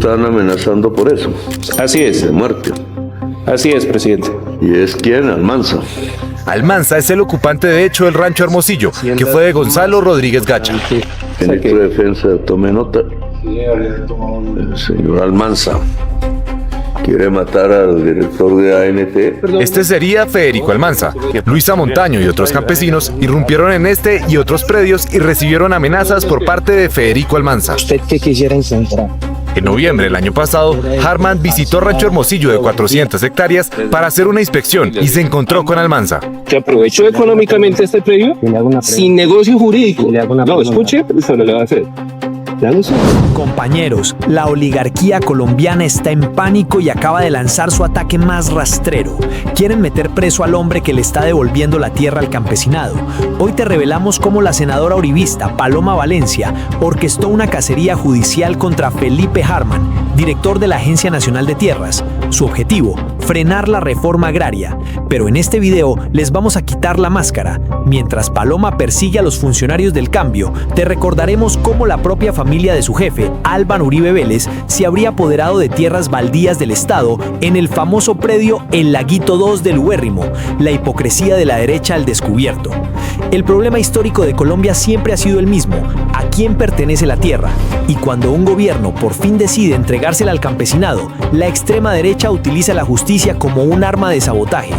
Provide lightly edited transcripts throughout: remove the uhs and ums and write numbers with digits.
están amenazando por eso. Así es. De muerte. Así es, presidente. ¿Y es quién? Almanza. Almanza es el ocupante de hecho del rancho Hermosillo, que fue de Gonzalo Rodríguez Gacha. Ministro de Defensa, tome nota. El señor Almanza quiere matar al director de ANT. Este sería Federico Almanza. Luisa Montaño y otros campesinos irrumpieron en este y otros predios y recibieron amenazas por parte de Federico Almanza. ¿Usted qué quisiera encontrar? En noviembre del año pasado, Harman visitó Rancho Hermosillo de 400 hectáreas para hacer una inspección y se encontró con Almanza. ¿Que aprovechó económicamente este predio? Sin negocio jurídico. No, escuche, solo le va a hacer. Compañeros, la oligarquía colombiana está en pánico y acaba de lanzar su ataque más rastrero. Quieren meter preso al hombre que le está devolviendo la tierra al campesinado. Hoy te revelamos cómo la senadora uribista Paloma Valencia orquestó una cacería judicial contra Felipe Harman, director de la Agencia Nacional de Tierras. Su objetivo, frenar la reforma agraria. Pero en este video les vamos a quitar la máscara. Mientras Paloma persigue a los funcionarios del cambio, te recordaremos cómo la propia familia de su jefe, Álvaro Uribe Vélez, se habría apoderado de tierras baldías del Estado en el famoso predio El Laguito 2 del Ubérrimo, la hipocresía de la derecha al descubierto. El problema histórico de Colombia siempre ha sido el mismo: ¿a quién pertenece la tierra? Y cuando un gobierno por fin decide entregársela al campesinado, la extrema derecha utiliza la justicia como un arma de sabotaje.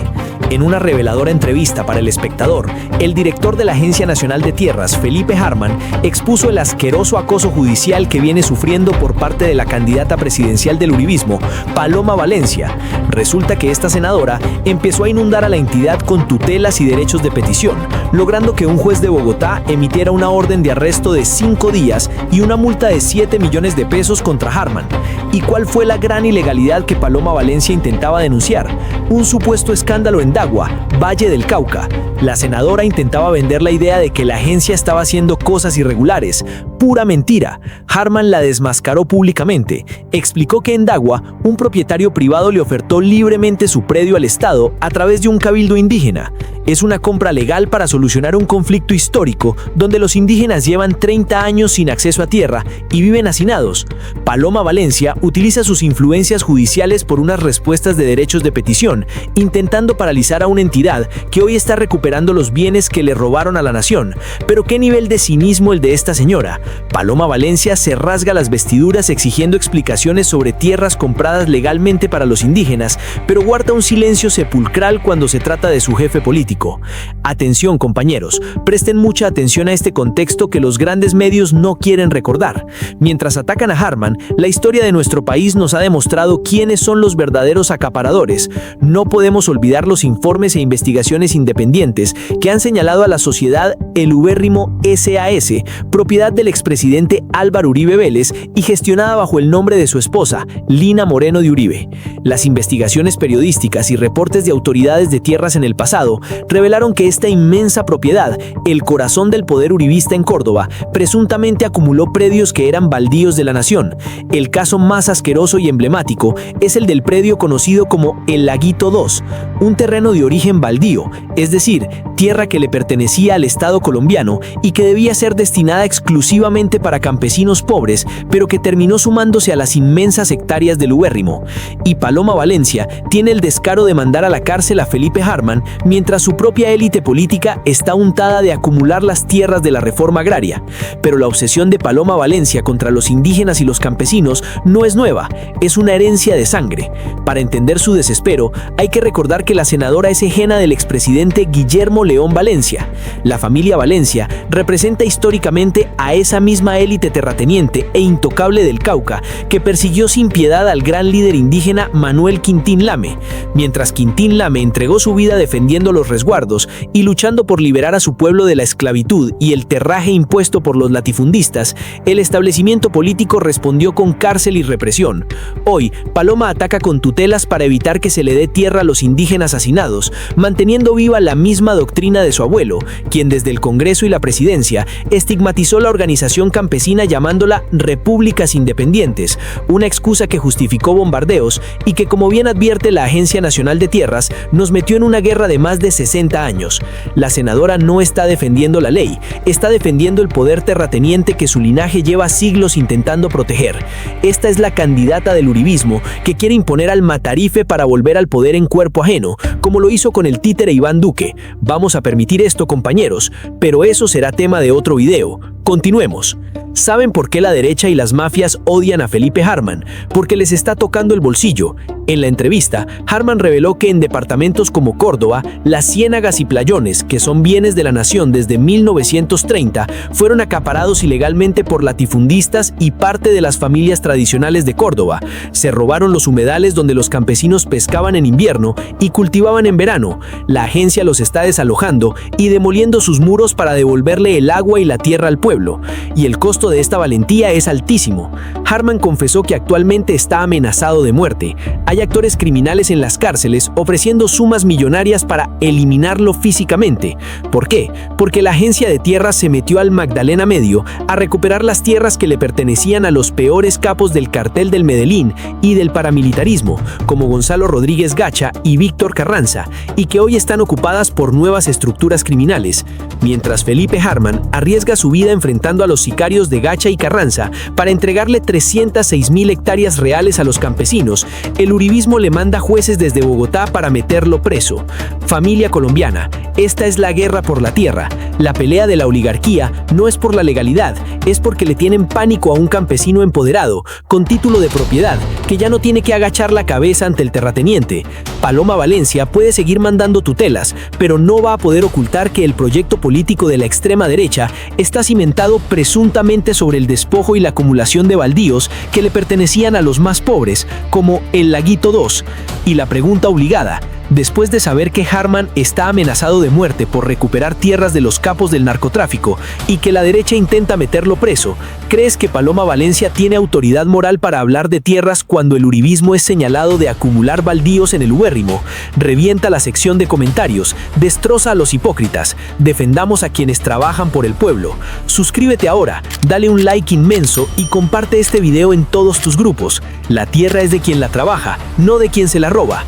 En una reveladora entrevista para El Espectador, el director de la Agencia Nacional de Tierras, Felipe Harman, expuso el asqueroso acoso judicial que viene sufriendo por parte de la candidata presidencial del uribismo, Paloma Valencia. Resulta que esta senadora empezó a inundar a la entidad con tutelas y derechos de petición, logrando que un juez de Bogotá emitiera una orden de arresto de 5 días y una multa de 7 millones de pesos contra Harman. ¿Y cuál fue la gran ilegalidad que Paloma Valencia intentaba denunciar? Un supuesto escándalo en Dagua, Valle del Cauca. La senadora intentaba vender la idea de que la agencia estaba haciendo cosas irregulares. Pura mentira. Harman la desmascaró públicamente. Explicó que en Dagua, un propietario privado le ofertó libremente su predio al Estado a través de un cabildo indígena. Es una compra legal para solucionar un conflicto histórico donde los indígenas llevan 30 años sin acceso a tierra y viven hacinados. Paloma Valencia utiliza sus influencias judiciales por unas respuestas de derechos de petición, intentando paralizar a una entidad que hoy está recuperando los bienes que le robaron a la nación. Pero qué nivel de cinismo el de esta señora. Paloma Valencia se rasga las vestiduras exigiendo explicaciones sobre tierras compradas legalmente para los indígenas, pero guarda un silencio sepulcral cuando se trata de su jefe político. Atención, compañeros, presten mucha atención a este contexto que los grandes medios no quieren recordar. Mientras atacan a Harman, la historia de nuestro país nos ha demostrado quiénes son los verdaderos acaparadores. No podemos olvidar los informes e investigaciones independientes que han señalado a la sociedad el ubérrimo SAS, propiedad del expresidente Álvaro Uribe Vélez y gestionada bajo el nombre de su esposa, Lina Moreno de Uribe. Las investigaciones periodísticas y reportes de autoridades de tierras en el pasado revelaron que esta inmensa propiedad, el corazón del poder uribista en Córdoba, presuntamente acumuló predios que eran baldíos de la nación. El caso más asqueroso y emblemático es el del predio conocido como El Laguito 2, un terreno de origen baldío, es decir, tierra que le pertenecía al Estado colombiano y que debía ser destinada exclusivamente para campesinos pobres, pero que terminó sumándose a las inmensas hectáreas del ubérrimo. Y Paloma Valencia tiene el descaro de mandar a la cárcel a Felipe Harman, mientras su propia élite política está untada de acumular las tierras de la reforma agraria. Pero la obsesión de Paloma Valencia contra los indígenas y los campesinos no es nueva, es una herencia de sangre. Para entender su desespero, hay que recordar que la senadora es ajena del expresidente Guillermo León Valencia. La familia Valencia representa históricamente a esa misma élite terrateniente e intocable del Cauca que persiguió sin piedad al gran líder indígena Manuel Quintín Lame. Mientras Quintín Lame entregó su vida defendiendo los resguardos y luchando por liberar a su pueblo de la esclavitud y el terraje impuesto por los latifundistas, el establecimiento político respondió con cárcel y represión. Hoy, Paloma ataca con tutelas para evitar que se le dé tierra a los indígenas hacinados, manteniendo viva la misma doctrina de su abuelo, quien desde el Congreso y la presidencia estigmatizó la organización organización campesina llamándola repúblicas independientes, una excusa que justificó bombardeos y que, como bien advierte la Agencia Nacional de Tierras, nos metió en una guerra de más de 60 años. La senadora no está defendiendo la ley, está defendiendo el poder terrateniente que su linaje lleva siglos intentando proteger. Esta es la candidata del uribismo que quiere imponer al matarife para volver al poder en cuerpo ajeno, como lo hizo con el títere Iván Duque. Vamos a permitir esto, compañeros, pero eso será tema de otro video. Continuemos. ¿Saben por qué la derecha y las mafias odian a Felipe Harman? Porque les está tocando el bolsillo. En la entrevista, Harman reveló que en departamentos como Córdoba, las ciénagas y playones, que son bienes de la nación desde 1930, fueron acaparados ilegalmente por latifundistas y parte de las familias tradicionales de Córdoba. Se robaron los humedales donde los campesinos pescaban en invierno y cultivaban en verano. La agencia los está desalojando y demoliendo sus muros para devolverle el agua y la tierra al pueblo. Y el costo de esta valentía es altísimo. Harman confesó que actualmente está amenazado de muerte. Hay actores criminales en las cárceles ofreciendo sumas millonarias para eliminarlo físicamente. ¿Por qué? Porque la agencia de tierras se metió al Magdalena Medio a recuperar las tierras que le pertenecían a los peores capos del cartel del Medellín y del paramilitarismo, como Gonzalo Rodríguez Gacha y Víctor Carranza, y que hoy están ocupadas por nuevas estructuras criminales, mientras Felipe Harman arriesga su vida enfrentando a los sicarios de Gacha y Carranza para entregarle 306.000 hectáreas reales a los campesinos. El uribismo le manda jueces desde Bogotá para meterlo preso. Familia colombiana, esta es la guerra por la tierra. La pelea de la oligarquía no es por la legalidad, es porque le tienen pánico a un campesino empoderado, con título de propiedad, que ya no tiene que agachar la cabeza ante el terrateniente. Paloma Valencia puede seguir mandando tutelas, pero no va a poder ocultar que el proyecto político de la extrema derecha está cimentado presuntamente sobre el despojo y la acumulación de baldíos que le pertenecían a los más pobres, como el Laguito 2. Y la pregunta obligada: después de saber que Harman está amenazado de muerte por recuperar tierras de los capos del narcotráfico y que la derecha intenta meterlo preso, ¿crees que Paloma Valencia tiene autoridad moral para hablar de tierras cuando el uribismo es señalado de acumular baldíos en el ubérrimo? Revienta la sección de comentarios, destroza a los hipócritas, defendamos a quienes trabajan por el pueblo. Suscríbete ahora, dale un like inmenso y comparte este video en todos tus grupos. La tierra es de quien la trabaja, no de quien se la roba.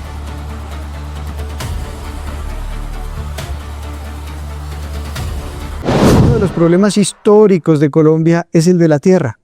Uno de los problemas históricos de Colombia es el de la tierra.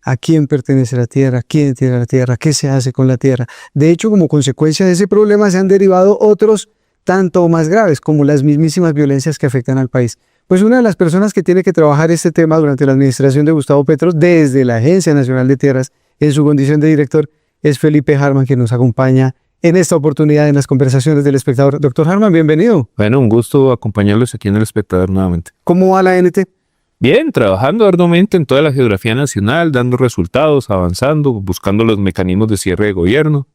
¿A quién pertenece la tierra? ¿Quién tiene la tierra? ¿Qué se hace con la tierra? De hecho, como consecuencia de ese problema se han derivado otros tanto o más graves, como las mismísimas violencias que afectan al país. Pues una de las personas que tiene que trabajar este tema durante la administración de Gustavo Petro desde la Agencia Nacional de Tierras en su condición de director es Felipe Harman, que nos acompaña en esta oportunidad en las conversaciones del Espectador. Doctor Harman, bienvenido. Bueno, un gusto acompañarlos aquí en El Espectador nuevamente. ¿Cómo va la NT? Bien, trabajando arduamente en toda la geografía nacional, dando resultados, avanzando, buscando los mecanismos de cierre de gobierno,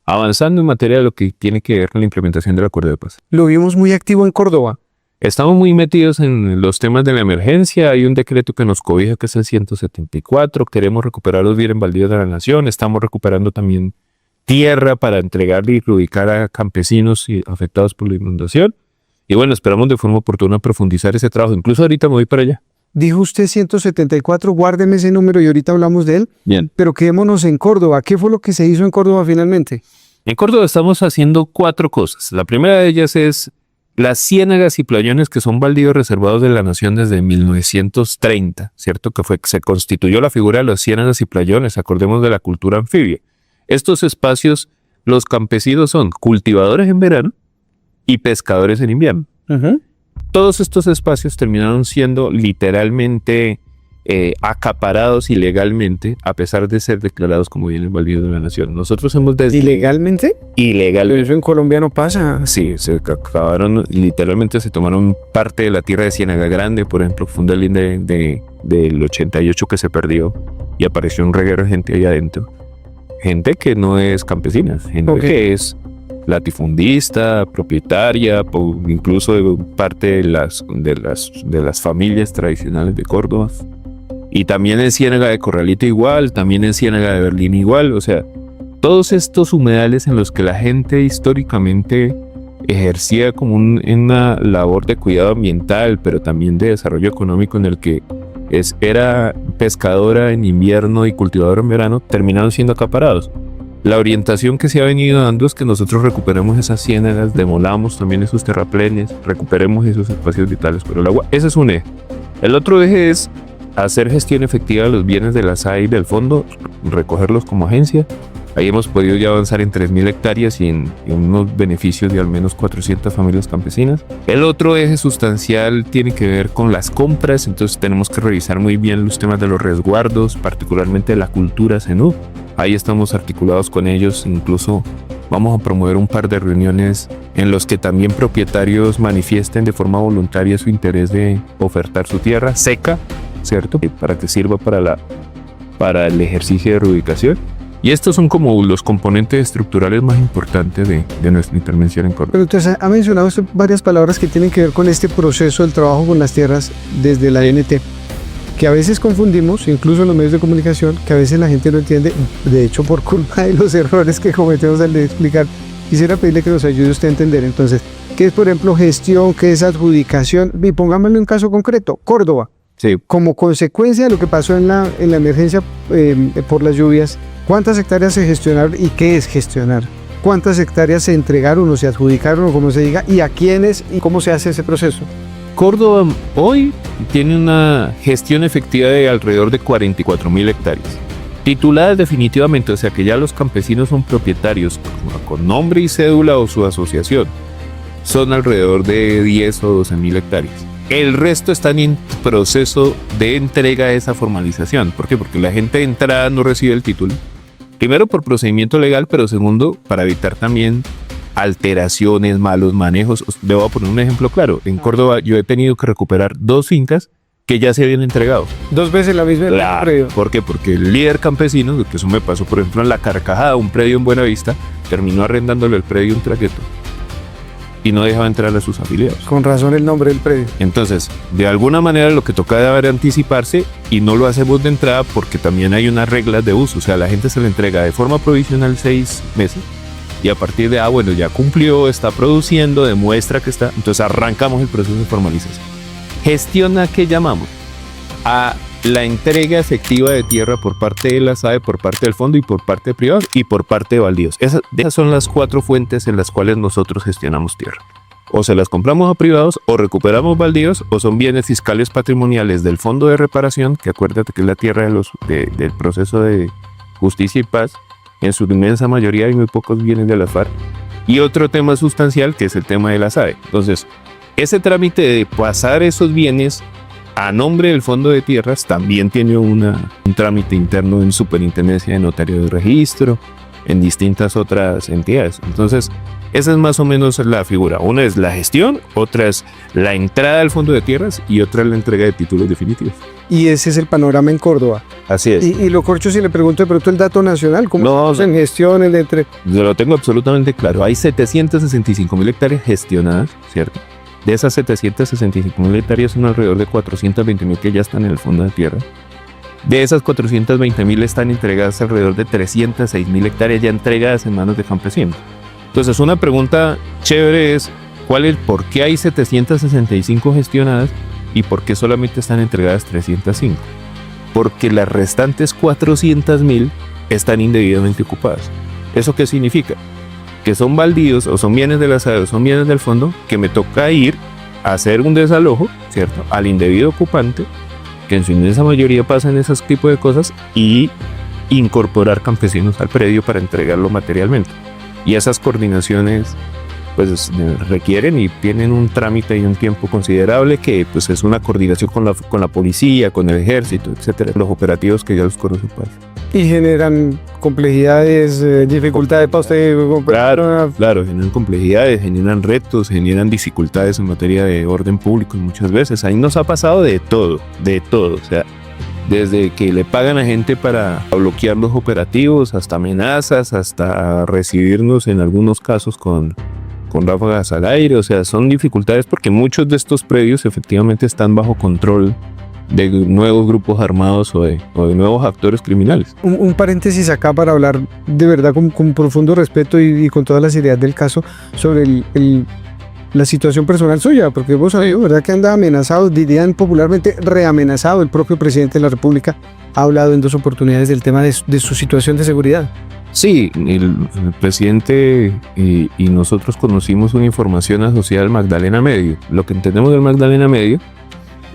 avanzando en materia de lo que tiene que ver con la implementación del acuerdo de paz. Lo vimos muy activo en Córdoba. Estamos muy metidos en los temas de la emergencia. Hay un decreto que nos cobija, que es el 174. Queremos recuperar los bienes baldíos de la nación. Estamos recuperando también tierra para entregarle y reubicar a campesinos afectados por la inundación. Y bueno, esperamos de forma oportuna profundizar ese trabajo. Incluso ahorita me voy para allá. Dijo usted 174, guárdeme ese número y ahorita hablamos de él. Bien. Pero quedémonos en Córdoba. ¿Qué fue lo que se hizo en Córdoba finalmente? En Córdoba estamos haciendo 4 cosas. La primera de ellas es las ciénagas y playones, que son baldíos reservados de la nación desde 1930, ¿cierto? Que se constituyó la figura de las ciénagas y playones, acordemos de la cultura anfibia. Estos espacios, los campesinos son cultivadores en verano y pescadores en invierno. Todos estos espacios terminaron siendo literalmente acaparados ilegalmente, a pesar de ser declarados como bienes baldíos de la nación. Nosotros hemos... ¿Ilegalmente? Ilegal. Pero eso en Colombia no pasa. Sí, se acabaron, literalmente se tomaron parte de la tierra de Ciénaga Grande, por ejemplo, fue un delín del 88 que se perdió y apareció un reguero de gente ahí adentro. Gente que no es campesina, gente que es latifundista, propietaria, incluso parte de las familias tradicionales de Córdoba. Y también en Ciénaga de Corralito igual, también en Ciénaga de Berlín igual. O sea, todos estos humedales en los que la gente históricamente ejercía como una labor de cuidado ambiental, pero también de desarrollo económico, en el que era pescadora en invierno y cultivadora en verano, terminaron siendo acaparados. La orientación que se ha venido dando es que nosotros recuperemos esas ciénagas, demolamos también esos terraplenes, recuperemos esos espacios vitales por el agua. Ese es un eje. El otro eje es hacer gestión efectiva de los bienes de la SAE y del fondo, recogerlos como agencia. Ahí hemos podido ya avanzar en 3.000 hectáreas y en unos beneficios de al menos 400 familias campesinas. El otro eje sustancial tiene que ver con las compras, entonces tenemos que revisar muy bien los temas de los resguardos, particularmente de la cultura cenú. Ahí estamos articulados con ellos, incluso vamos a promover un par de reuniones en los que también propietarios manifiesten de forma voluntaria su interés de ofertar su tierra seca, ¿cierto? Para que sirva para el ejercicio de reubicación. Y estos son como los componentes estructurales más importantes de nuestra intervención en Córdoba. Pero entonces ha mencionado usted varias palabras que tienen que ver con este proceso del trabajo con las tierras desde la ANT, que a veces confundimos, incluso en los medios de comunicación, que a veces la gente no entiende, de hecho por culpa de los errores que cometemos al de explicar. Quisiera pedirle que nos ayude usted a entender entonces, ¿qué es por ejemplo gestión, qué es adjudicación? Y pongámosle un caso concreto, Córdoba. Sí. Como consecuencia de lo que pasó en la emergencia por las lluvias, ¿cuántas hectáreas se gestionaron y qué es gestionar? ¿Cuántas hectáreas se entregaron o se adjudicaron o como se diga? ¿Y a quiénes y cómo se hace ese proceso? Córdoba hoy tiene una gestión efectiva de alrededor de 44.000 hectáreas. Tituladas definitivamente, o sea que ya los campesinos son propietarios con nombre y cédula o su asociación. Son alrededor de 10 o 12.000 hectáreas. El resto están en proceso de entrega de esa formalización. ¿Por qué? Porque la gente de entrada no recibe el título. Primero por procedimiento legal, pero segundo para evitar también alteraciones, malos manejos. Le voy a poner un ejemplo claro. En Córdoba yo he tenido que recuperar 2 fincas que ya se habían entregado. 2 veces la misma. Claro. ¿Por qué? Porque el líder campesino, que eso me pasó por ejemplo en La Carcajada, un predio en Buenavista, terminó arrendándole el predio un traqueto y no dejaba entrar a sus afiliados. Con razón el nombre del predio. Entonces, de alguna manera lo que toca debe anticiparse y no lo hacemos de entrada porque también hay unas reglas de uso. O sea, a la gente se le entrega de forma provisional 6 meses y a partir de, bueno, ya cumplió, está produciendo, demuestra que está. Entonces arrancamos el proceso de formalización. Gestión a qué llamamos? A la entrega efectiva de tierra por parte de la SAE, por parte del fondo y por parte de privados y por parte de baldíos. Esas son las 4 fuentes en las cuales nosotros gestionamos tierra. O se las compramos a privados, o recuperamos baldíos, o son bienes fiscales patrimoniales del Fondo de Reparación, que acuérdate que es la tierra del proceso de justicia y paz. En su inmensa mayoría hay muy pocos bienes de la FARC. Y otro tema sustancial que es el tema de la SAE. Entonces, ese trámite de pasar esos bienes a nombre del Fondo de Tierras también tiene un trámite interno en Superintendencia de Notario de Registro, en distintas otras entidades. Entonces, esa es más o menos la figura. Una es la gestión, otra es la entrada al Fondo de Tierras y otra es la entrega de títulos definitivos. Y ese es el panorama en Córdoba. Así es. Y lo corcho si le pregunto de pronto el dato nacional, ¿cómo en gestión, Yo lo tengo absolutamente claro. Hay 765.000 hectáreas gestionadas, ¿cierto? De esas 765.000 hectáreas son alrededor de 420.000 que ya están en el Fondo de Tierra. De esas 420.000 están entregadas alrededor de 306.000 hectáreas ya entregadas en manos de campesinos. Entonces una pregunta chévere es ¿por qué hay 765 gestionadas y por qué solamente están entregadas 305? Porque las restantes 400.000 están indebidamente ocupadas. ¿Eso qué significa? Que son baldíos o son bienes de la SAE o son bienes del fondo que me toca ir a hacer un desalojo, ¿cierto? Al indebido ocupante, que en su inmensa mayoría pasa en esos tipos de cosas, y incorporar campesinos al predio para entregarlo materialmente. Y esas coordinaciones pues requieren y tienen un trámite y un tiempo considerable que pues es una coordinación con la policía, con el ejército, etcétera, los operativos que ya los conoce pues. Y generan complejidades, dificultades para usted. Claro, generan complejidades, generan retos, generan dificultades en materia de orden público y muchas veces. Ahí nos ha pasado de todo, o sea, desde que le pagan a gente para bloquear los operativos, hasta amenazas, hasta recibirnos en algunos casos con ráfagas al aire. O sea, son dificultades porque muchos de estos predios efectivamente están bajo control de nuevos grupos armados o de nuevos actores criminales. Un paréntesis acá para hablar de verdad con profundo respeto y con toda la seriedad del caso sobre la situación personal suya, porque hemos sabido, ¿verdad?, que anda amenazado, dirían popularmente reamenazado. El propio presidente de la República ha hablado en 2 oportunidades del tema de su situación de seguridad. Sí, el presidente y nosotros conocimos una información asociada al Magdalena Medio. Lo que entendemos del Magdalena Medio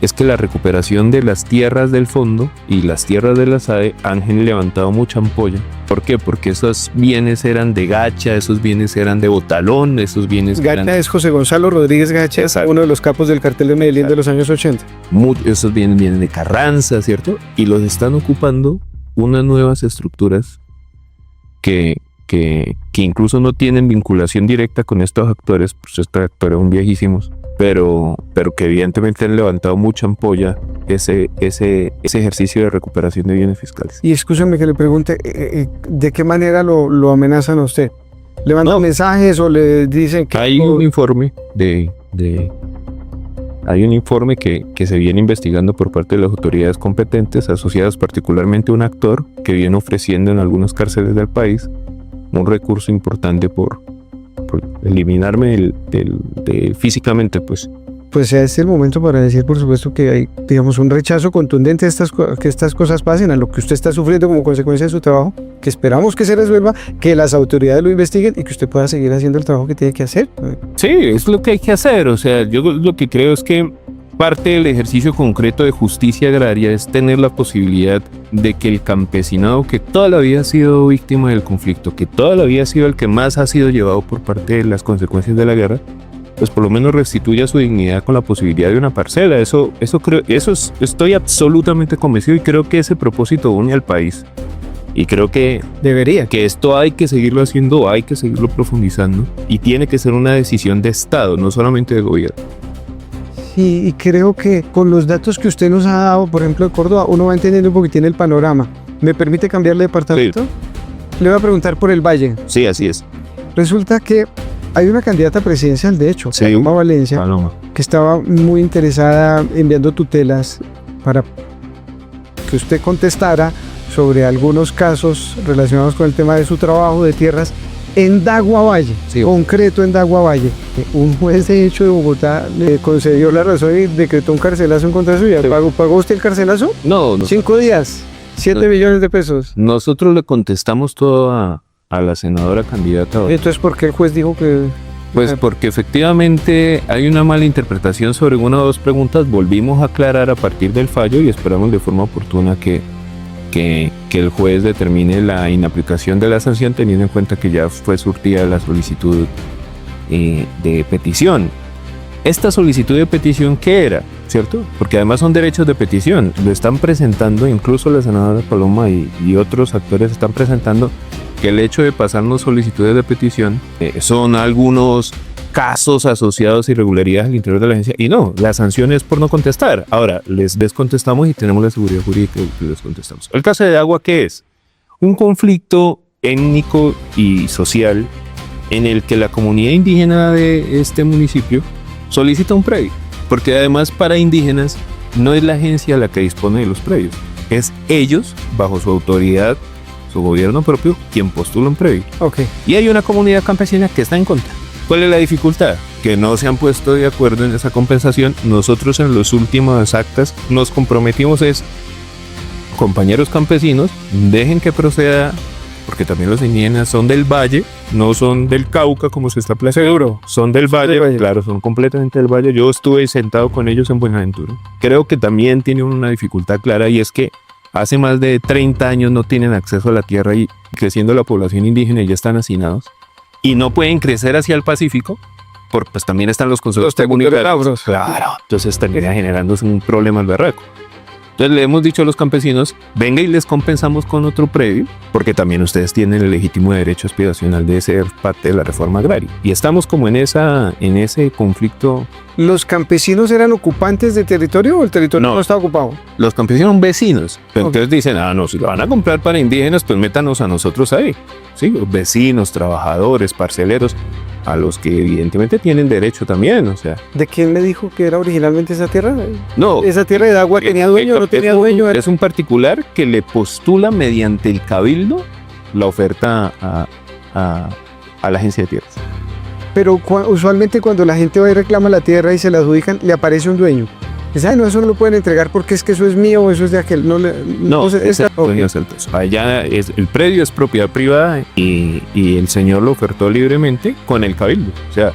es que la recuperación de las tierras del fondo y las tierras de la SAE han levantado mucha ampolla. ¿Por qué? Porque esos bienes eran de Gacha, esos bienes eran de Botalón, esos bienes eran... Gacha es José Gonzalo Rodríguez Gacha, uno de los capos del cartel de Medellín de los años 80. Esos bienes vienen de Carranza, ¿cierto? Y los están ocupando unas nuevas estructuras que incluso no tienen vinculación directa con estos actores, pues estos actores son viejísimos, pero que evidentemente han levantado mucha ampolla ese ejercicio de recuperación de bienes fiscales. Y escúchame que le pregunte, ¿de qué manera lo amenazan a usted? ¿Le mandan mensajes o le dicen que...? Hay un informe hay un informe que se viene investigando por parte de las autoridades competentes, asociadas particularmente a un actor que viene ofreciendo en algunas cárceles del país un recurso importante por eliminarme físicamente, pues. Pues este es el momento para decir, por supuesto, que hay, digamos, un rechazo contundente a que estas cosas pasen, a lo que usted está sufriendo como consecuencia de su trabajo, que esperamos que se resuelva, que las autoridades lo investiguen y que usted pueda seguir haciendo el trabajo que tiene que hacer. Sí, es lo que hay que hacer. O sea, yo lo que creo es que parte del ejercicio concreto de justicia agraria es tener la posibilidad de que el campesinado, que toda la vida ha sido víctima del conflicto, que toda la vida ha sido el que más ha sido llevado por parte de las consecuencias de la guerra, pues por lo menos restituya su dignidad con la posibilidad de una parcela. Estoy absolutamente convencido y creo que ese propósito une al país. Y creo que debería. Que esto hay que seguirlo haciendo, hay que seguirlo profundizando y tiene que ser una decisión de Estado, no solamente de gobierno. Sí, y creo que con los datos que usted nos ha dado, por ejemplo, de Córdoba, uno va entendiendo un poquitín el panorama. ¿Me permite cambiar de departamento? Sí. Le voy a preguntar por el Valle. Sí, así es. Resulta que hay una candidata presidencial, de hecho, Sí, Paloma Valencia, Paloma, que estaba muy interesada enviando tutelas para que usted contestara sobre algunos casos relacionados con el tema de su trabajo de tierras en Dagua Valle, Sí. concreto en Dagua Valle. Un juez de hecho de Bogotá le concedió la razón y decretó un carcelazo en contra suya. Sí. ¿Pagó usted el carcelazo? No. 5 días, 7 millones de pesos. Nosotros le contestamos todo a la senadora candidata. Entonces, ¿por qué el juez dijo que...? Pues porque efectivamente hay una mala interpretación sobre una o dos preguntas. Volvimos a aclarar a partir del fallo y esperamos de forma oportuna que el juez determine la inaplicación de la sanción, teniendo en cuenta que ya fue surtida la solicitud de petición. Esta solicitud de petición, ¿qué era? ¿Cierto? Porque además son derechos de petición. Lo están presentando, incluso la senadora Paloma y otros actores están presentando que el hecho de pasarnos solicitudes de petición son algunos casos asociados a irregularidades al interior de la agencia. Y no, la sanción es por no contestar. Ahora, les descontestamos y tenemos la seguridad jurídica que les contestamos. El caso de Agua, ¿qué es? Un conflicto étnico y social en el que la comunidad indígena de este municipio solicita un predio. Porque además para indígenas no es la agencia la que dispone de los predios. Es ellos, bajo su autoridad, su gobierno propio, quien postula un predio. Okay. Y hay una comunidad campesina que está en contra. ¿Cuál es la dificultad? Que no se han puesto de acuerdo en esa compensación. Nosotros en las últimas actas nos comprometimos compañeros campesinos, dejen que proceda, porque también los indígenas son del valle, no son del Cauca como se está planteando. Seguro. Son del valle, claro, son completamente del valle. Yo estuve sentado con ellos en Buenaventura. Creo que también tienen una dificultad clara y es que hace más de 30 años no tienen acceso a la tierra y creciendo la población indígena y ya están hacinados. Y no pueden crecer hacia el Pacífico, porque pues también están los consejos comunitarios. Claro, entonces termina generándose un problema al berraco. Entonces le hemos dicho a los campesinos, venga y les compensamos con otro predio, porque también ustedes tienen el legítimo derecho aspiracional de ser parte de la reforma agraria. Y estamos como en ese conflicto. ¿Los campesinos eran ocupantes de territorio o el territorio no estaba ocupado? Los campesinos son vecinos. Pero entonces dicen, no, si lo van a comprar para indígenas, pues métanos a nosotros ahí. Sí, vecinos, trabajadores, parceleros, a los que evidentemente tienen derecho también, o sea. ¿De quién me dijo que era originalmente esa tierra? No. ¿Esa tierra de agua tenía dueño o no tenía dueño? Es un particular que le postula mediante el cabildo la oferta a la agencia de tierras. pero usualmente cuando la gente va y reclama la tierra y se la adjudican, le aparece un dueño. Dice, "Ay, no, eso no lo pueden entregar porque es que eso es mío o eso es de aquel". No, allá el predio es propiedad privada y el señor lo ofertó libremente con el cabildo. O sea,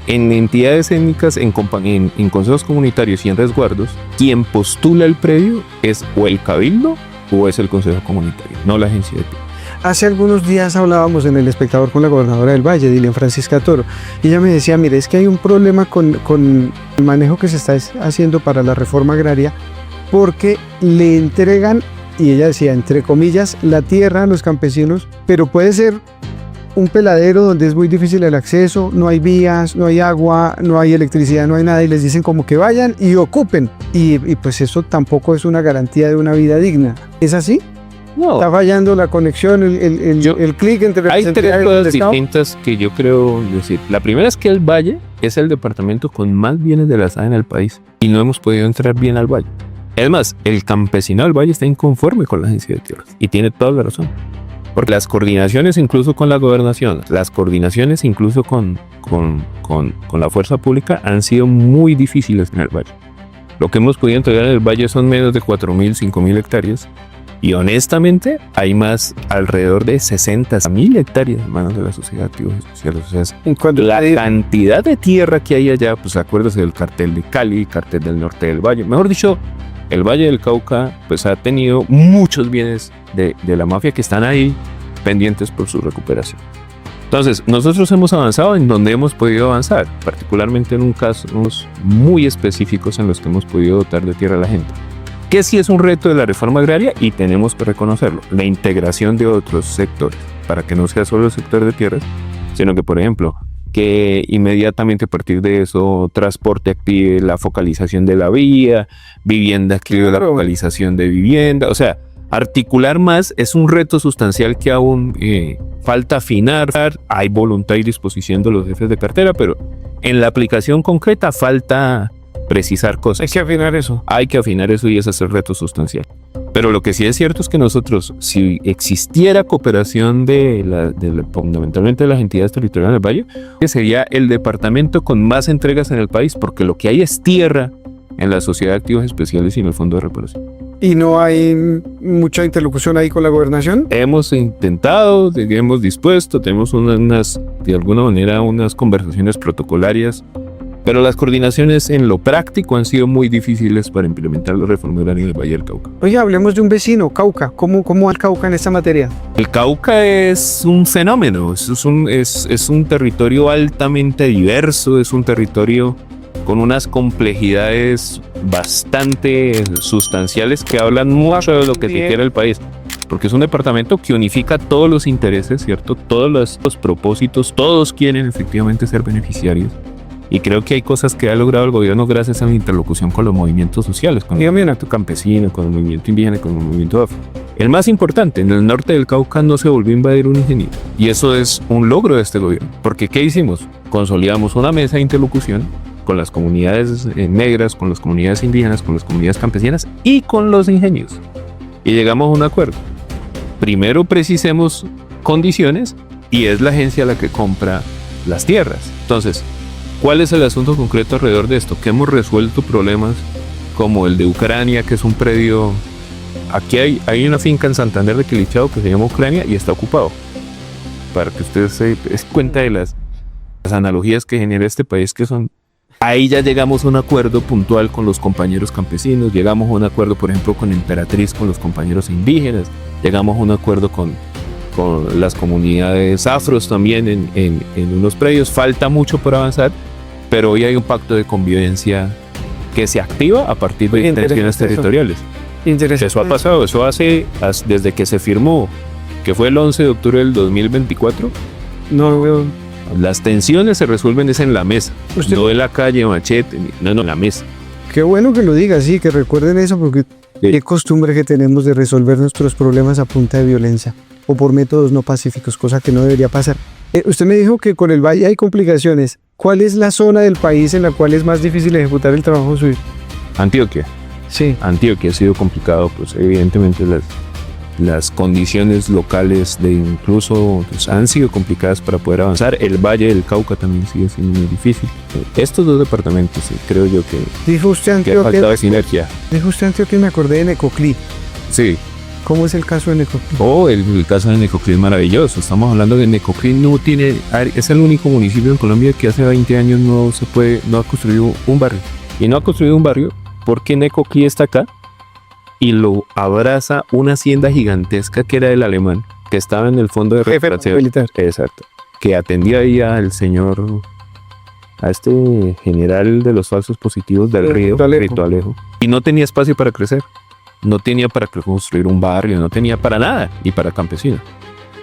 en entidades étnicas, en consejos comunitarios y en resguardos, quien postula el predio es o el cabildo o es el consejo comunitario, no la agencia de tierra. Hace algunos días hablábamos en El Espectador con la gobernadora del Valle, Dilian Francisca Toro, y ella me decía, mire, es que hay un problema con el manejo que se está haciendo para la reforma agraria, porque le entregan, y ella decía, entre comillas, la tierra a los campesinos, pero puede ser un peladero donde es muy difícil el acceso, no hay vías, no hay agua, no hay electricidad, no hay nada, y les dicen como que vayan y ocupen, y pues eso tampoco es una garantía de una vida digna. ¿Es así? No. Está fallando la conexión, el clic entre Hay tres cosas distintas que yo creo decir. La primera es que el Valle es el departamento con más bienes de la SAE en el país y no hemos podido entrar bien al Valle. Es más, el campesinado del Valle está inconforme con la agencia de tierras y tiene toda la razón. Porque las coordinaciones incluso con la gobernación, las coordinaciones incluso con la fuerza pública han sido muy difíciles en el Valle. Lo que hemos podido entregar en el Valle son menos de 4.000, 5.000 hectáreas. Y honestamente, hay más alrededor de 60.000 hectáreas en manos de la sociedad activa social. O sea, la cantidad de tierra que hay allá, pues acuérdese del cartel de Cali, cartel del norte del Valle. Mejor dicho, el Valle del Cauca pues ha tenido muchos bienes de la mafia que están ahí pendientes por su recuperación. Entonces, nosotros hemos avanzado en donde hemos podido avanzar, particularmente en un caso muy específicos en los que hemos podido dotar de tierra a la gente. Que sí es un reto de la reforma agraria y tenemos que reconocerlo, la integración de otros sectores, para que no sea solo el sector de tierras, sino que, por ejemplo, que inmediatamente a partir de eso transporte active la focalización de la vía, vivienda active la focalización de vivienda, o sea, articular más es un reto sustancial que aún falta afinar. Hay voluntad y disposición de los jefes de cartera, pero en la aplicación concreta falta precisar cosas. Hay que afinar eso. Hay que afinar eso y ese es el reto sustancial. Pero lo que sí es cierto es que nosotros, si existiera cooperación fundamentalmente de las entidades territoriales del Valle, sería el departamento con más entregas en el país, porque lo que hay es tierra en la Sociedad de Activos Especiales y en el Fondo de Reparación. ¿Y no hay mucha interlocución ahí con la gobernación? Hemos intentado, hemos dispuesto, tenemos de alguna manera unas conversaciones protocolarias, pero las coordinaciones en lo práctico han sido muy difíciles para implementar la reforma agraria en el Valle del Cauca. Oye, hablemos de un vecino, Cauca. ¿Cómo va el Cauca en esta materia? El Cauca es un fenómeno, es un territorio altamente diverso, es un territorio con unas complejidades bastante sustanciales que hablan mucho de lo que se quiere el país. Porque es un departamento que unifica todos los intereses, ¿cierto? Todos los propósitos, todos quieren efectivamente ser beneficiarios. Y creo que hay cosas que ha logrado el gobierno gracias a la interlocución con los movimientos sociales, con el movimiento campesino, con el movimiento indígena, con el movimiento afro. El más importante, en el norte del Cauca no se volvió a invadir un ingeniero. Y eso es un logro de este gobierno. Porque ¿qué hicimos? Consolidamos una mesa de interlocución con las comunidades negras, con las comunidades indígenas, con las comunidades campesinas y con los ingenieros. Y llegamos a un acuerdo. Primero precisemos condiciones y es la agencia la que compra las tierras. Entonces, ¿cuál es el asunto concreto alrededor de esto? Que hemos resuelto problemas como el de Ucrania, que es un predio... Aquí hay una finca en Santander de Quilichao que se llama Ucrania y está ocupado. Para que ustedes se den cuenta de las analogías que genera este país, que son... Ahí ya llegamos a un acuerdo puntual con los compañeros campesinos, llegamos a un acuerdo, por ejemplo, con Emperatriz, con los compañeros indígenas, llegamos a un acuerdo con las comunidades afros también en unos predios. Falta mucho por avanzar, pero hoy hay un pacto de convivencia que se activa a partir de intenciones territoriales. Interesante. Eso ha pasado, desde que se firmó, que fue el 11 de octubre del 2024. No veo. Las tensiones se resuelven es en la mesa, no en la calle, machete, no, en la mesa. Qué bueno que lo diga, sí, que recuerden eso, porque qué costumbre que tenemos de resolver nuestros problemas a punta de violencia o por métodos no pacíficos, cosa que no debería pasar. Usted me dijo que con el Valle hay complicaciones. ¿Cuál es la zona del país en la cual es más difícil ejecutar el trabajo suyo? Antioquia. Sí. Antioquia ha sido complicado, pues evidentemente las condiciones locales de incluso pues, han sido complicadas para poder avanzar. El Valle del Cauca también sigue siendo muy difícil. Estos dos departamentos, sí, creo yo que Dijo usted faltaba Antioquia, sinergia. dijo usted Antioquia y me acordé de Necoclí. Sí. ¿Cómo es el caso de Necoclí? El caso de Necoclí es maravilloso. Estamos hablando de Necoclí, no tiene, es el único municipio en Colombia que hace 20 años no ha construido un barrio. Y no ha construido un barrio porque Necoclí está acá y lo abraza una hacienda gigantesca que era del alemán, que estaba en el fondo de Jefe recuperación. militar. Exacto. Que atendía ahí al señor, a este general de los falsos positivos del río, Rito Alejo. Y no tenía espacio para crecer. No tenía para construir un barrio, no tenía para nada, y para campesinos.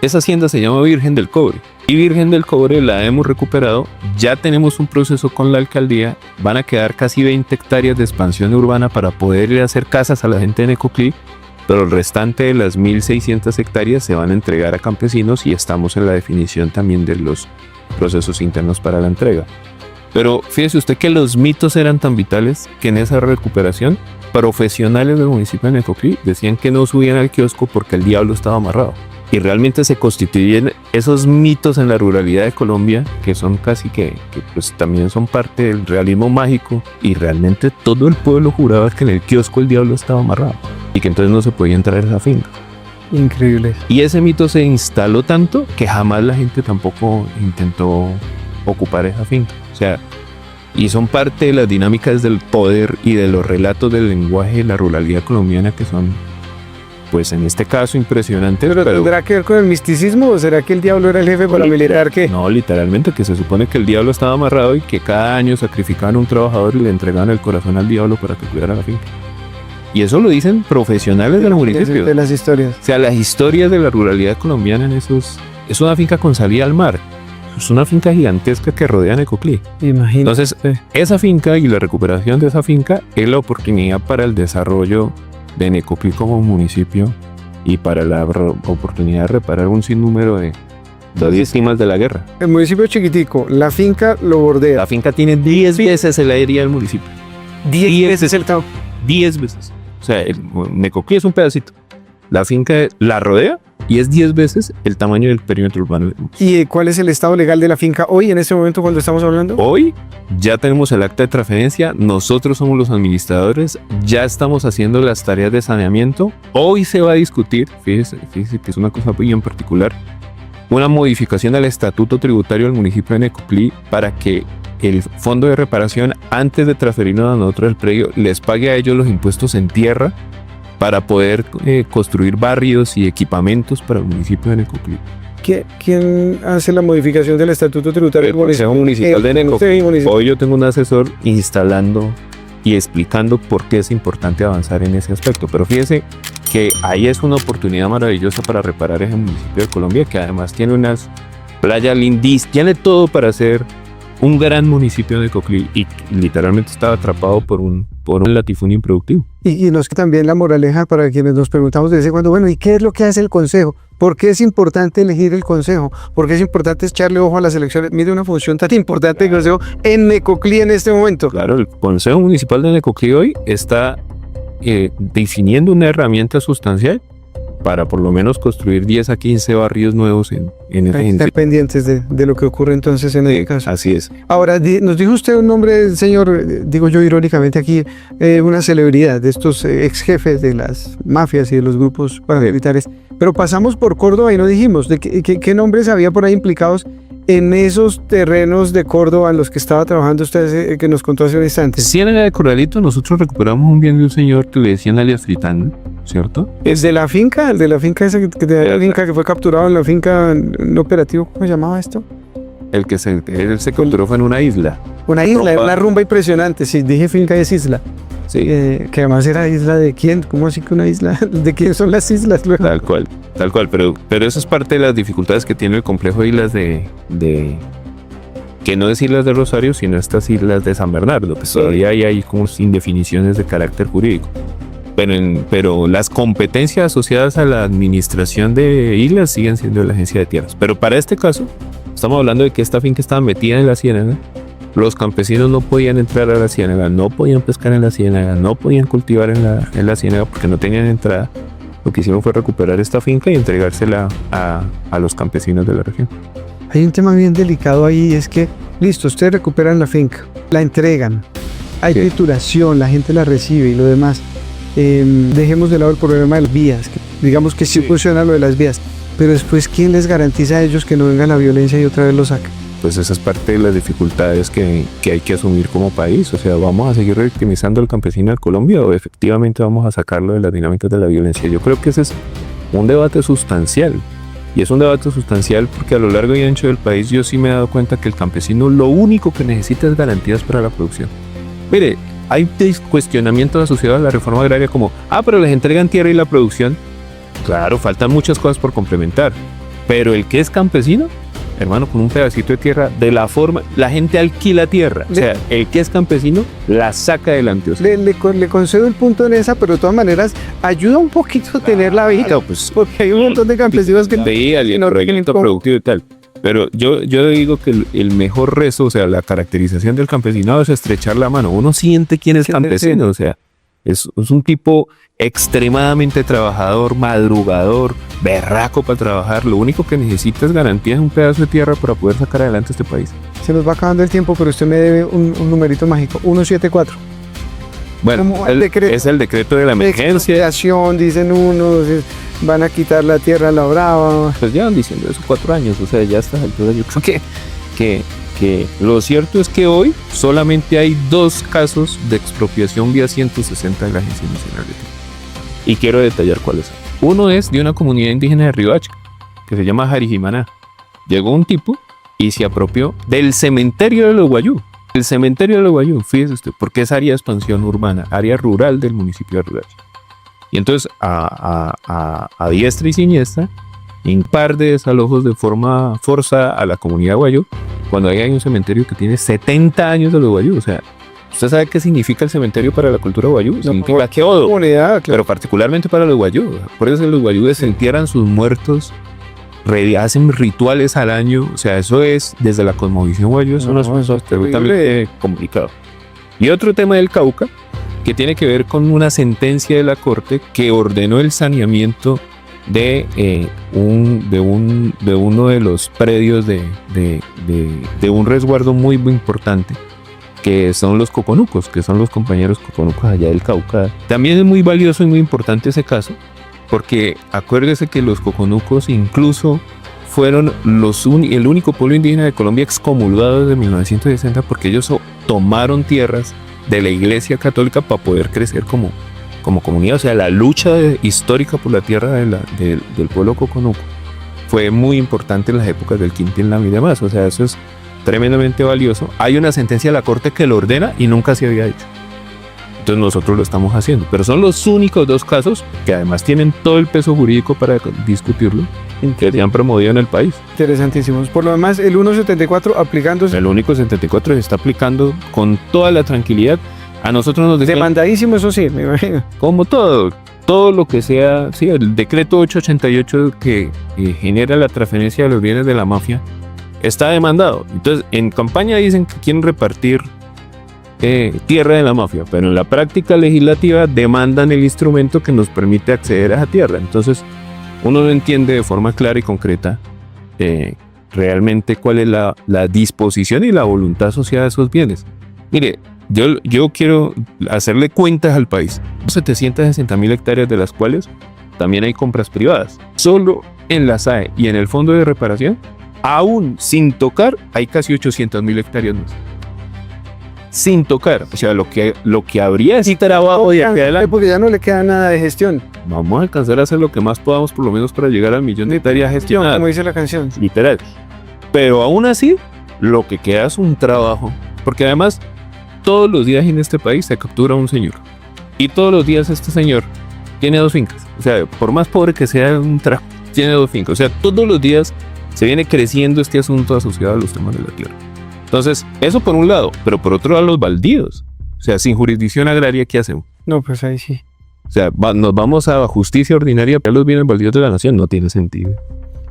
Esa hacienda se llama Virgen del Cobre. Y Virgen del Cobre la hemos recuperado. Ya tenemos un proceso con la alcaldía. Van a quedar casi 20 hectáreas de expansión urbana para poder ir a hacer casas a la gente de Necoclí. Pero el restante de las 1.600 hectáreas se van a entregar a campesinos y estamos en la definición también de los procesos internos para la entrega. Pero fíjese usted que los mitos eran tan vitales que en esa recuperación profesionales del municipio de Necoclí decían que no subían al kiosco porque el diablo estaba amarrado. Y realmente se constituyen esos mitos en la ruralidad de Colombia que son casi que pues también son parte del realismo mágico, y realmente todo el pueblo juraba que en el kiosco el diablo estaba amarrado y que entonces no se podía entrar a esa finca. Increíble. Y ese mito se instaló tanto que jamás la gente tampoco intentó ocupar esa finca. O sea, y son parte de las dinámicas del poder y de los relatos del lenguaje de la ruralidad colombiana que son, pues en este caso, impresionantes. ¿Pero tendrá que ver con el misticismo o será que el diablo era el jefe paramilitar que...? No, literalmente que se supone que el diablo estaba amarrado y que cada año sacrificaban a un trabajador y le entregaban el corazón al diablo para que cuidara la finca. Y eso lo dicen profesionales del municipio. De las historias. O sea, las historias de la ruralidad colombiana en esos... Es una finca con salida al mar. Es una finca gigantesca que rodea Necoclí. Imagínate. Entonces, esa finca y la recuperación de esa finca es la oportunidad para el desarrollo de Necoclí como municipio y para la oportunidad de reparar un sinnúmero de víctimas de la guerra. El municipio chiquitico, la finca lo bordea. La finca tiene 10 veces el área del municipio. 10 veces el campo. 10 veces. O sea, Necoclí es un pedacito. La finca la rodea y es 10 veces el tamaño del perímetro urbano. ¿Y cuál es el estado legal de la finca hoy, en este momento, cuando estamos hablando? Hoy ya tenemos el acta de transferencia, nosotros somos los administradores, ya estamos haciendo las tareas de saneamiento. Hoy se va a discutir, fíjese que es una cosa muy en particular, una modificación al estatuto tributario del municipio de Necoclí para que el fondo de reparación, antes de transferirnos a nosotros el predio, les pague a ellos los impuestos en tierra para poder construir barrios y equipamientos para el municipio de Necoclí. ¿Quién hace la modificación del estatuto tributario? El Consejo Municipal de Necoclí. Hoy yo tengo un asesor instalando y explicando por qué es importante avanzar en ese aspecto. Pero fíjese que ahí es una oportunidad maravillosa para reparar ese municipio de Colombia, que además tiene unas playas lindísimas, tiene todo para ser un gran municipio de Necoclí, y literalmente estaba atrapado por un latifundio improductivo. Y nos que también la moraleja para quienes nos preguntamos de vez en cuando, bueno, ¿y qué es lo que hace el consejo? ¿Por qué es importante elegir el consejo? ¿Por qué es importante echarle ojo a las elecciones? Mire una función tan importante del consejo en Necoclí en este momento. Claro, el Consejo Municipal de Necoclí hoy está definiendo una herramienta sustancial para por lo menos construir 10 a 15 barrios nuevos en ese Estar pendientes de lo que ocurre entonces en el caso. Así es. Ahora, nos dijo usted un nombre del señor, digo yo irónicamente aquí, una celebridad de estos ex jefes de las mafias y de los grupos paramilitares, pero pasamos por Córdoba y no dijimos de qué nombres había por ahí implicados en esos terrenos de Córdoba en los que estaba trabajando usted, que nos contó hace un instante. Ciénaga de Corralito, nosotros recuperamos un bien de un señor que le decían alias Fritán, ¿cierto? ¿Es de la finca? ¿El de la finca esa de la finca que fue capturado en la finca no operativo? ¿Cómo se llamaba esto? Él se capturó fue en una isla. Una isla, una rumba impresionante. Sí, dije finca es isla. Sí. Que además era isla de quién. ¿Cómo así que una isla? ¿De quién son las islas luego? Tal cual. Pero eso es parte de las dificultades que tiene el complejo de islas de que no es Islas de Rosario, sino estas islas de San Bernardo. Pues todavía hay como indefiniciones de carácter jurídico. Pero las competencias asociadas a la administración de islas siguen siendo de la Agencia de Tierras. Pero para este caso, estamos hablando de que esta finca estaba metida en la ciénaga. Los campesinos no podían entrar a la ciénaga, no podían pescar en la ciénaga, no podían cultivar en la ciénaga porque no tenían entrada. lo que hicieron fue recuperar esta finca y entregársela a los campesinos de la región. Hay un tema bien delicado ahí, es que, listo, ustedes recuperan la finca, la entregan, hay Sí. titulación, la gente la recibe y lo demás. Dejemos de lado el problema de las vías, que digamos que sí funciona lo de las vías, pero después, ¿quién les garantiza a ellos que no venga la violencia y otra vez lo saca? Pues esa es parte de las dificultades que hay que asumir como país. O sea, ¿vamos a seguir revictimizando al campesino de Colombia o efectivamente vamos a sacarlo de las dinámicas de la violencia? Yo creo que ese es un debate sustancial. Y es un debate sustancial porque a lo largo y ancho del país yo sí me he dado cuenta que el campesino lo único que necesita es garantías para la producción. Mire, hay cuestionamientos asociados a la reforma agraria como, pero les entregan tierra y la producción. Claro, faltan muchas cosas por complementar. Pero el que es campesino, hermano, con un pedacito de tierra, de la forma, la gente alquila tierra. O sea, el que es campesino la saca adelante. O sea, Le concedo el punto en esa, pero de todas maneras ayuda un poquito a tener la vida, pues, porque hay un montón de campesinos que veía el reglamento productivo y tal. Pero yo digo que el mejor rezo, o sea, la caracterización del campesinado es estrechar la mano. Uno siente quién es campesino, o sea, es un tipo extremadamente trabajador, madrugador, berraco para trabajar. Lo único que necesita es garantía de un pedazo de tierra para poder sacar adelante este país. Se nos va acabando el tiempo, pero usted me debe un numerito mágico, 174. Bueno, Como el decreto. es el decreto de la emergencia. Expropiación, dicen unos, van a quitar la tierra a la brava. Pues llevan diciendo eso 4 años, o sea, ya a estas alturas yo creo que lo cierto es que hoy solamente hay 2 casos de expropiación vía 160 de la Agencia Nacional de Tierra. Y quiero detallar cuáles son. Uno es de una comunidad indígena de Riohacha, que se llama Jarijimaná. Llegó un tipo y se apropió del cementerio de los Guayú. El cementerio de los Guayú, fíjese usted, porque es área de expansión urbana, área rural del municipio de Riohacha. Y entonces a diestra y siniestra, un par de desalojos de forma forzada a la comunidad Guayú, cuando hay un cementerio que tiene 70 años de los Guayú. O sea, ¿usted sabe qué significa el cementerio para la cultura Guayú? Significa queodo, Comunidad, claro. pero particularmente para los Guayú. Por eso los Guayú desentierran sus muertos, hacen rituales al año. O sea, eso es, desde la cosmovisión Guayú, es una cosa absolutamente complicado. Y otro tema del Cauca, que tiene que ver con una sentencia de la Corte que ordenó el saneamiento de uno de los predios de un resguardo muy, muy importante, que son los coconucos, que son los compañeros coconucos allá del Cauca. También es muy valioso y muy importante ese caso, porque acuérdese que los coconucos incluso fueron el único pueblo indígena de Colombia excomulgado desde 1960, porque ellos tomaron tierras de la Iglesia Católica para poder crecer como comunidad. O sea, la lucha histórica por la tierra del pueblo coconuco fue muy importante en las épocas del Quintín y demás. O sea, eso es tremendamente valioso. Hay una sentencia de la Corte que lo ordena y nunca se había hecho. Entonces nosotros lo estamos haciendo. Pero son los únicos 2 casos que además tienen todo el peso jurídico para discutirlo, que se han promovido en el país. Interesantísimos. Por lo demás, el 174 aplicándose. El único 74 se está aplicando con toda la tranquilidad. A nosotros nos decían, Demandadísimo, eso sí, me imagino. como todo lo que sea, sí, el decreto 888 que genera la transferencia de los bienes de la mafia está demandado. Entonces, en campaña dicen que quieren repartir tierra de la mafia, pero en la práctica legislativa demandan el instrumento que nos permite acceder a esa tierra. Entonces, uno no entiende de forma clara y concreta realmente cuál es la disposición y la voluntad asociada a esos bienes. Mire, yo quiero hacerle cuentas al país. 760.000 hectáreas, de las cuales también hay compras privadas. Solo en la SAE y en el Fondo de Reparación, aún sin tocar, hay casi 800.000 hectáreas más. Sin tocar, o sea, lo que habría es trabajo de aquí adelante. Porque ya no le queda nada de gestión, Vamos a alcanzar a hacer lo que más podamos, por lo menos para llegar al 1.000.000 de hectáreas gestionadas. como dice la canción. Literal. Pero aún así, lo que queda es un trabajo. Porque además, todos los días en este país se captura un señor. Y todos los días este señor tiene 2 fincas. O sea, por más pobre que sea un trabajo, tiene 2 fincas. O sea, todos los días se viene creciendo este asunto asociado a los temas de la tierra. Entonces, eso por un lado. Pero por otro lado, los baldíos. O sea, sin jurisdicción agraria, ¿qué hacemos? No, pues ahí sí. O sea, nos vamos a justicia ordinaria para los bienes baldíos de la nación. No tiene sentido.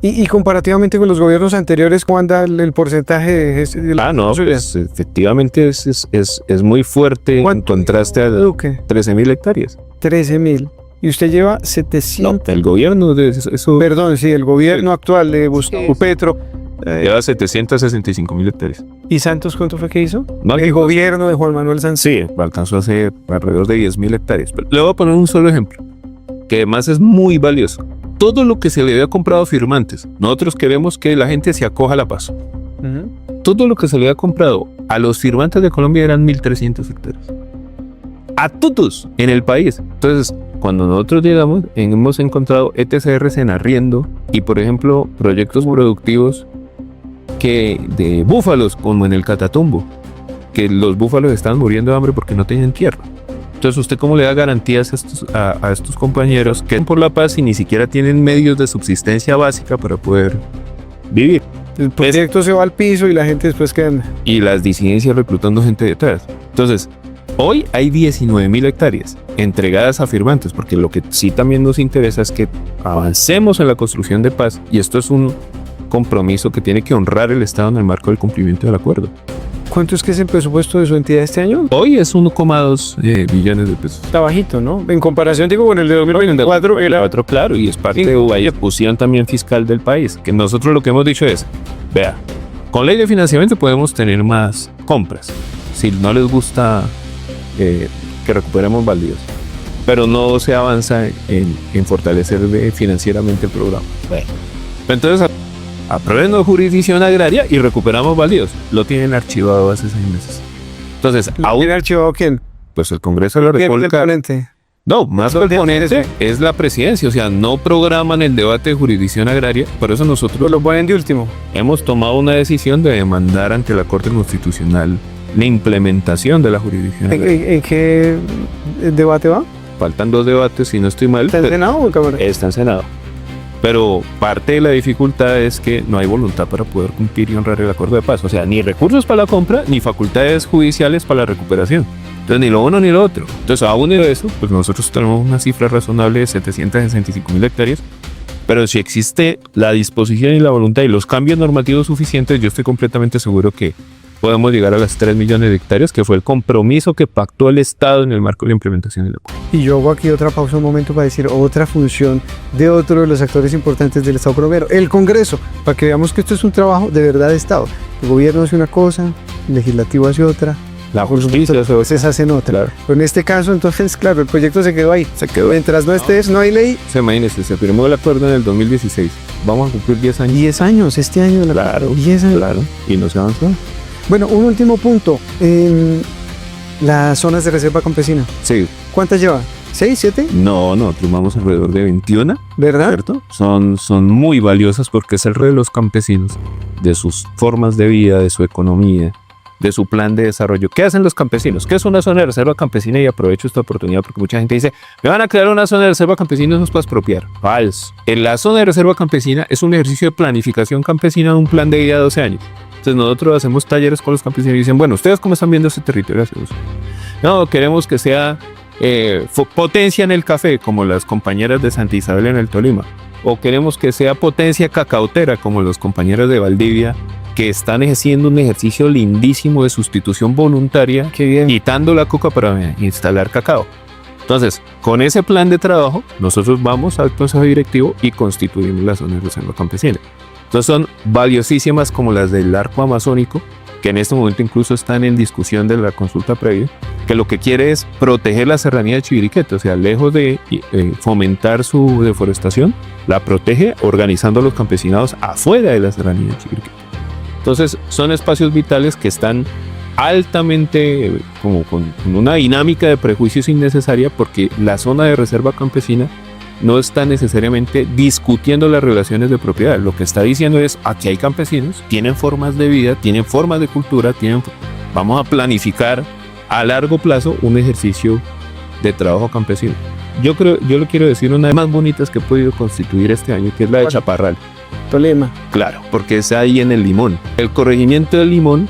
Y comparativamente con los gobiernos anteriores, ¿cómo anda el porcentaje de No, pues efectivamente es muy fuerte en ¿Cuánto? contraste a Duque? 13.000 hectáreas. 13.000. Y usted lleva 700... El gobierno de eso Perdón, sí, el gobierno actual de Gustavo Petro. lleva 765.000 hectáreas. ¿Y Santos cuánto fue que hizo? No, El gobierno de Juan Manuel Santos. Sí, alcanzó a hacer alrededor de 10.000 hectáreas. Pero le voy a poner un solo ejemplo, que además es muy valioso. Todo lo que se le había comprado a firmantes, nosotros queremos que la gente se acoja a la paz. Todo lo que se le había comprado a los firmantes de Colombia eran 1.300 hectáreas. A todos en el país. Entonces, cuando nosotros llegamos, hemos encontrado ETCRs en arriendo y, por ejemplo, proyectos productivos que de búfalos, como en el Catatumbo, que los búfalos estaban muriendo de hambre porque no tenían tierra. Entonces, ¿usted cómo le da garantías a estos compañeros que por la paz y ni siquiera tienen medios de subsistencia básica para poder vivir? El proyecto se va al piso y la gente después queda... Y las disidencias reclutando gente detrás. Entonces, hoy hay 19.000 hectáreas entregadas a firmantes, porque lo que sí también nos interesa es que avancemos en la construcción de paz, y esto es un compromiso que tiene que honrar el Estado en el marco del cumplimiento del acuerdo. ¿Cuánto es que es el presupuesto de su entidad este año? Hoy es 1,2 billones de pesos. Está bajito, ¿no? En comparación, digo, con el de 2024. Otro, claro, y es parte de la ejecución también fiscal del país, que nosotros lo que hemos dicho es, vea, con ley de financiamiento podemos tener más compras, si no les gusta que recuperemos baldíos, pero no se avanza en fortalecer financieramente el programa. Bueno, entonces aprobemos jurisdicción agraria y recuperamos baldíos. Lo tienen archivado hace 6 meses. Entonces, ¿tiene archivado quién? Pues el Congreso de la ¿Quién es el República. ponente? No, más que el ponente es la presidencia, o sea, no programan el debate de jurisdicción agraria, por eso nosotros Lo ponen de último. hemos tomado una decisión de demandar ante la Corte Constitucional la implementación de la jurisdicción agraria. ¿En qué debate va? Faltan 2 debates, si no estoy mal. ¿Está en Senado o en Cámara? Está en Senado. Pero parte de la dificultad es que no hay voluntad para poder cumplir y honrar el acuerdo de paz. O sea, ni recursos para la compra, ni facultades judiciales para la recuperación. Entonces, ni lo uno ni lo otro. Entonces, aún de eso, pues nosotros tenemos una cifra razonable de 765.000 hectáreas. Pero si existe la disposición y la voluntad y los cambios normativos suficientes, yo estoy completamente seguro que podemos llegar a las 3 millones de hectáreas, que fue el compromiso que pactó el Estado en el marco de la implementación del acuerdo. Y yo hago aquí otra pausa un momento para decir otra función de otro de los actores importantes del Estado colombiano, el Congreso, para que veamos que esto es un trabajo de verdad de Estado. El gobierno hace una cosa, el legislativo hace otra, La justicia, a veces hacen otra. Claro. Pero en este caso, entonces, claro, el proyecto se quedó ahí. Se quedó. Mientras no estés, no hay ley. Imagínense, se firmó el acuerdo en el 2016. Vamos a cumplir 10 años. 10 años, este año. 10 años. Claro. Y no se avanzó. Bueno, un último punto. Las zonas de reserva campesina. Sí. ¿Cuántas lleva? ¿6, 7? No, nosotros vamos alrededor de 21, ¿Verdad? ¿cierto? Son muy valiosas porque es el rol de los campesinos, de sus formas de vida, de su economía, de su plan de desarrollo. ¿Qué hacen los campesinos? ¿Qué es una zona de reserva campesina? Y aprovecho esta oportunidad porque mucha gente dice, me van a crear una zona de reserva campesina y no nos puedo expropiar. Falso. En la zona de reserva campesina es un ejercicio de planificación campesina de un plan de vida de 12 años. Entonces nosotros hacemos talleres con los campesinos y dicen, bueno, ¿ustedes cómo están viendo ese territorio? No, queremos que sea potencia en el café, como las compañeras de Santa Isabel en el Tolima. O queremos que sea potencia cacautera, como los compañeros de Valdivia, que están ejerciendo un ejercicio lindísimo de sustitución voluntaria, quitando la coca para instalar cacao. Entonces, con ese plan de trabajo, nosotros vamos al consejo directivo y constituimos la zona de reserva campesina. Entonces son valiosísimas como las del arco amazónico, que en este momento incluso están en discusión de la consulta previa, que lo que quiere es proteger la serranía de Chiriquete, o sea, lejos de fomentar su deforestación, la protege organizando a los campesinados afuera de la serranía de Chiriquete. Entonces son espacios vitales que están altamente como con una dinámica de prejuicios innecesaria, porque la zona de reserva campesina no está necesariamente discutiendo las relaciones de propiedad. Lo que está diciendo es, aquí hay campesinos, tienen formas de vida, tienen formas de cultura, vamos a planificar a largo plazo un ejercicio de trabajo campesino. Yo le quiero decir una de las más bonitas que he podido constituir este año, que es la de Chaparral. Tolima. Claro, porque es ahí en el Limón. El corregimiento del Limón,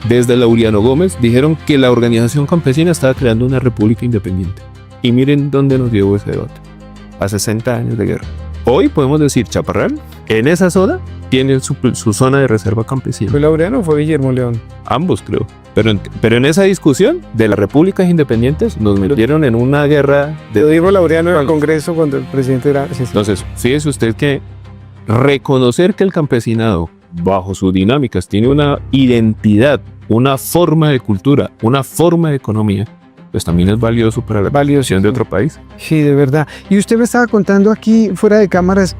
desde Laureano Gómez, dijeron que la organización campesina estaba creando una república independiente. Y miren dónde nos llevó ese debate. A 60 años de guerra. Hoy podemos decir Chaparral en esa zona tiene su zona de reserva campesina. ¿Fue Laureano o fue Guillermo León? Ambos, creo. Pero en esa discusión de las repúblicas independientes nos metieron en una guerra de... Lo dijo Laureano en el Congreso cuando el presidente era... Entonces, fíjese usted que reconocer que el campesinado, bajo sus dinámicas, tiene una identidad, una forma de cultura, una forma de economía, pues también es valioso para la valorización de otro país. Sí, de verdad. Y usted me estaba contando aquí, fuera de cámaras,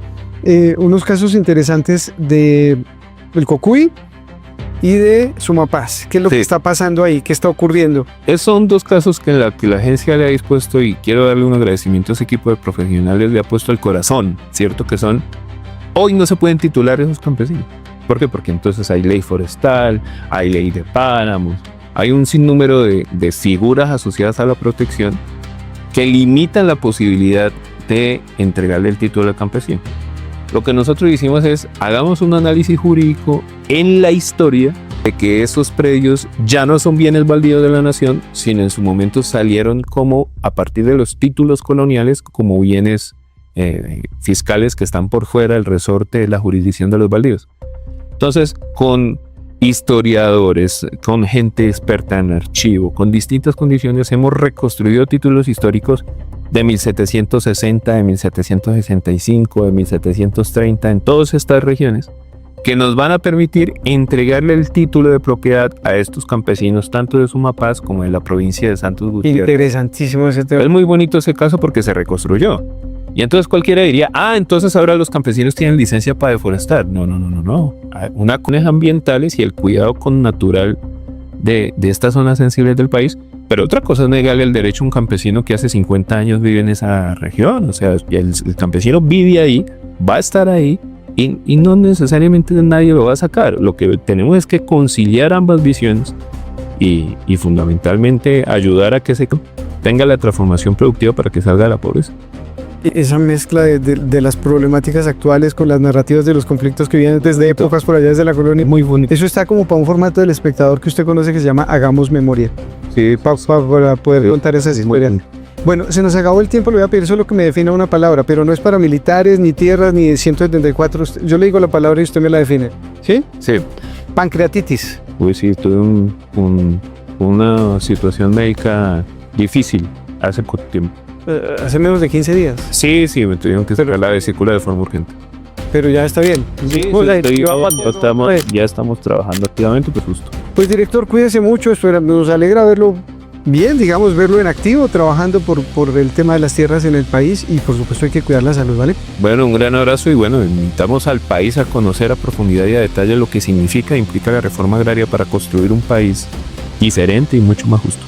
unos casos interesantes de el Cocuy y de Sumapaz. ¿Qué es lo que está pasando ahí? ¿Qué está ocurriendo? Son dos casos que la agencia le ha dispuesto, y quiero darle un agradecimiento a ese equipo de profesionales, le ha puesto el corazón, ¿cierto? Que son, hoy no se pueden titular esos campesinos. ¿Por qué? Porque entonces hay ley forestal, hay ley de páramos, hay un sinnúmero de figuras asociadas a la protección que limitan la posibilidad de entregarle el título al campesino. Lo que nosotros hicimos es, hagamos un análisis jurídico en la historia de que esos predios ya no son bienes baldíos de la nación, sino en su momento salieron como, a partir de los títulos coloniales, como bienes fiscales que están por fuera del resorte de la jurisdicción de los baldíos. Entonces, con historiadores, con gente experta en archivo, con distintas condiciones, hemos reconstruido títulos históricos de 1760, de 1765, de 1730, en todas estas regiones, que nos van a permitir entregarle el título de propiedad a estos campesinos, tanto de Sumapaz como de la provincia de Santos Gutiérrez. Interesantísimo ese tema. Es muy bonito ese caso porque se reconstruyó. Y entonces cualquiera diría, entonces ahora los campesinos tienen licencia para deforestar. No. Una cuestiones ambientales y el cuidado con natural de estas zonas sensibles del país. Pero otra cosa es negarle el derecho a un campesino que hace 50 años vive en esa región. O sea, el campesino vive ahí, va a estar ahí y no necesariamente nadie lo va a sacar. Lo que tenemos es que conciliar ambas visiones y fundamentalmente ayudar a que se tenga la transformación productiva para que salga de la pobreza. Esa mezcla de las problemáticas actuales con las narrativas de los conflictos que vienen desde épocas por allá, desde la colonia. Muy bonito. Eso está como para un formato del espectador que usted conoce que se llama Hagamos Memoria. Sí, para poder contar esas historias. Bueno, se nos acabó el tiempo, le voy a pedir solo que me defina una palabra, pero no es para militares, ni tierras, ni 174. Yo le digo la palabra y usted me la define. ¿Sí? Sí. Pancreatitis. Uy, sí, tuve una situación médica difícil hace poco tiempo. Hace menos de 15 días. Sí, me tuvieron que sacar la vesícula de forma urgente. Pero ya está bien. Ya estamos trabajando activamente, pues justo. Pues director, cuídese mucho, nos alegra verlo bien, digamos, verlo en activo, trabajando por el tema de las tierras en el país, y por supuesto hay que cuidar la salud, ¿vale? Bueno, un gran abrazo y bueno, invitamos al país a conocer a profundidad y a detalle lo que significa e implica la reforma agraria para construir un país diferente y mucho más justo.